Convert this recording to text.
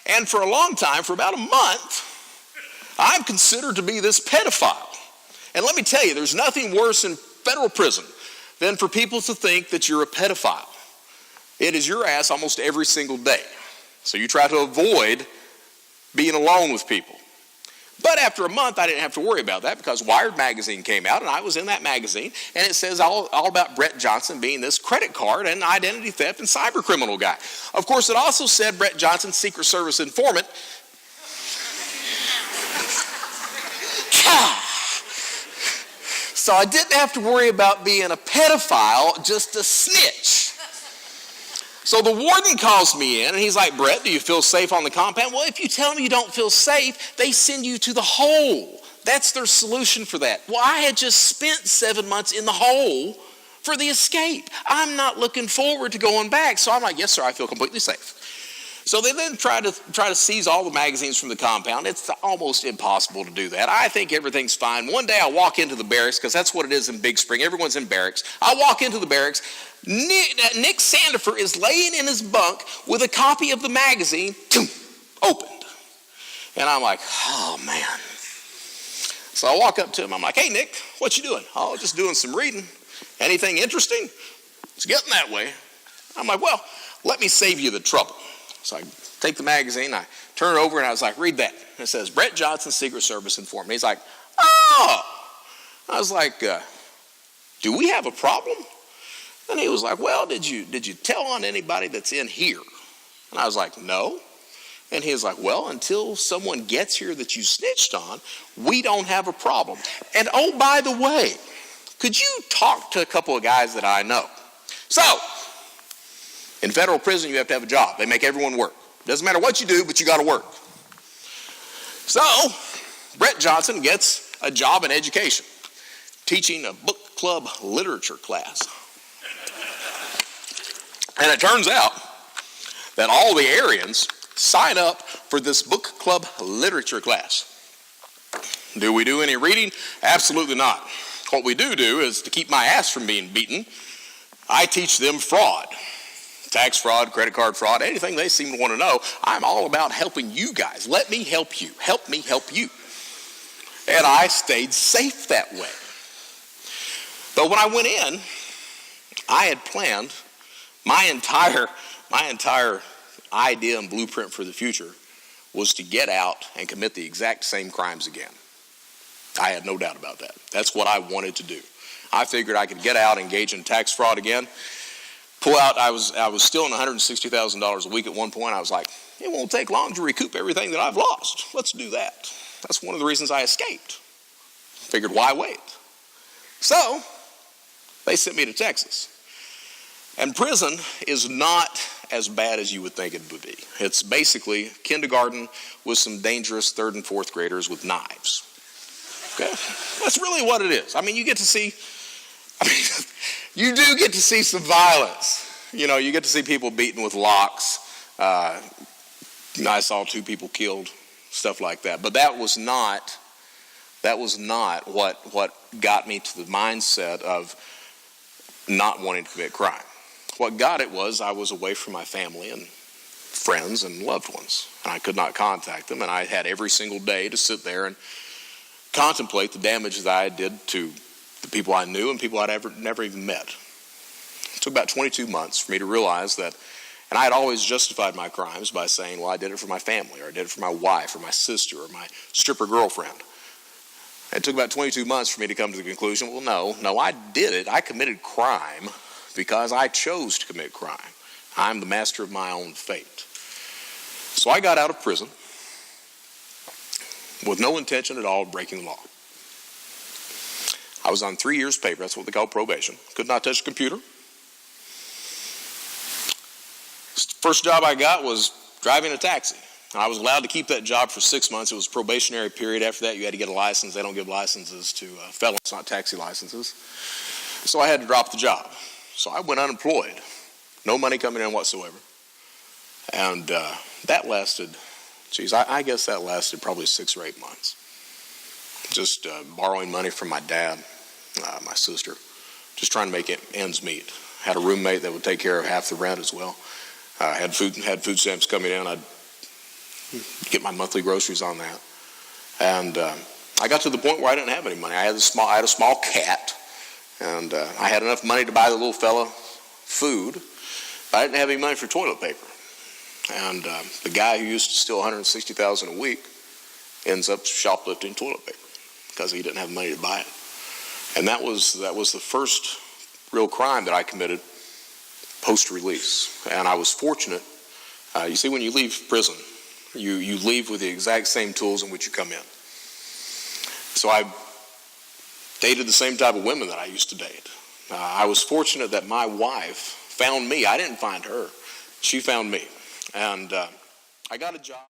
And for a long time, for about a month, I'm considered to be this pedophile. And let me tell you, there's nothing worse in federal prison than for people to think that you're a pedophile. It is your ass almost every single day. So you try to avoid being alone with people. But after a month, I didn't have to worry about that because Wired magazine came out, and I was in that magazine, and it says all about Brett Johnson being this credit card and identity theft and cyber criminal guy. Of course, it also said Brett Johnson, Secret Service informant. So I didn't have to worry about being a pedophile, just a snitch. So the warden calls me in, and he's like, Brett, do you feel safe on the compound? Well, if you tell them you don't feel safe, they send you to the hole. That's their solution for that. Well, I had just spent 7 months in the hole for the escape. I'm not looking forward to going back. So I'm like, yes, sir, I feel completely safe. So they then try to seize all the magazines from the compound. It's almost impossible to do that. I think everything's fine. One day I walk into the barracks, because that's what it is in Big Spring. Everyone's in barracks. I walk into the barracks. Nick Sandifer is laying in his bunk with a copy of the magazine, opened. And I'm like, oh, man. So I walk up to him. I'm like, hey, Nick, what you doing? Oh, just doing some reading. Anything interesting? It's getting that way. I'm like, well, let me save you the trouble. So I take the magazine, I turn it over, and I was like, read that. And it says, Brett Johnson, Secret Service informant. He's like, oh. I was like, do we have a problem? And he was like, well, did you tell on anybody that's in here? And I was like, no. And he was like, well, until someone gets here that you snitched on, we don't have a problem. And oh, by the way, could you talk to a couple of guys that I know? So, in federal prison, you have to have a job. They make everyone work. Doesn't matter what you do, but you got to work. So, Brett Johnson gets a job in education, teaching a book club literature class. And it turns out that all the Aryans sign up for this book club literature class. Do we do any reading? Absolutely not. What we do is, to keep my ass from being beaten, I teach them fraud. Tax fraud, credit card fraud, anything they seem to want to know. I'm all about helping you guys. Let me help you. Help me help you. And I stayed safe that way. But when I went in, I had planned my entire idea and blueprint for the future was to get out and commit the exact same crimes again. I had no doubt about that. That's what I wanted to do. I figured I could get out, engage in tax fraud again, pull out. I was still in $160,000 a week at one point. I was like, it won't take long to recoup everything that I've lost. Let's do that. That's one of the reasons I escaped. Figured, why wait? So they sent me to Texas. And prison is not as bad as you would think it would be. It's basically kindergarten with some dangerous 3rd and 4th graders with knives. Okay? That's really what it is. I mean, you do get to see some violence. You know, you get to see people beaten with locks. I saw 2 people killed, stuff like that. But that was not what got me to the mindset of not wanting to commit crime. What got it was I was away from my family and friends and loved ones, and I could not contact them, and I had every single day to sit there and contemplate the damage that I did to the people I knew and people I'd never even met. It took about 22 months for me to realize that, and I had always justified my crimes by saying, well, I did it for my family, or I did it for my wife, or my sister, or my stripper girlfriend. It took about 22 months for me to come to the conclusion, well, no, I did it. I committed crime because I chose to commit crime. I'm the master of my own fate. So I got out of prison with no intention at all of breaking the law. I was on 3 years paper. That's what they call probation. Could not touch a computer. First job I got was driving a taxi. I was allowed to keep that job for 6 months. It was a probationary period. After that, you had to get a license. They don't give licenses to felons, not taxi licenses. So I had to drop the job. So I went unemployed. No money coming in whatsoever. And that lasted, I guess that lasted probably 6 or 8 months. Just borrowing money from my dad, my sister, just trying to make ends meet. Had a roommate that would take care of half the rent as well. Had food stamps coming in. I'd get my monthly groceries on that. And I got to the point where I didn't have any money. I had a small cat, and I had enough money to buy the little fella food, but I didn't have any money for toilet paper. And the guy who used to steal $160,000 a week ends up shoplifting toilet paper because he didn't have money to buy it. And that was the first real crime that I committed post-release. And I was fortunate. You see, when you leave prison, you leave with the exact same tools in which you come in. So I dated the same type of women that I used to date. I was fortunate that my wife found me. I didn't find her. She found me. And I got a job.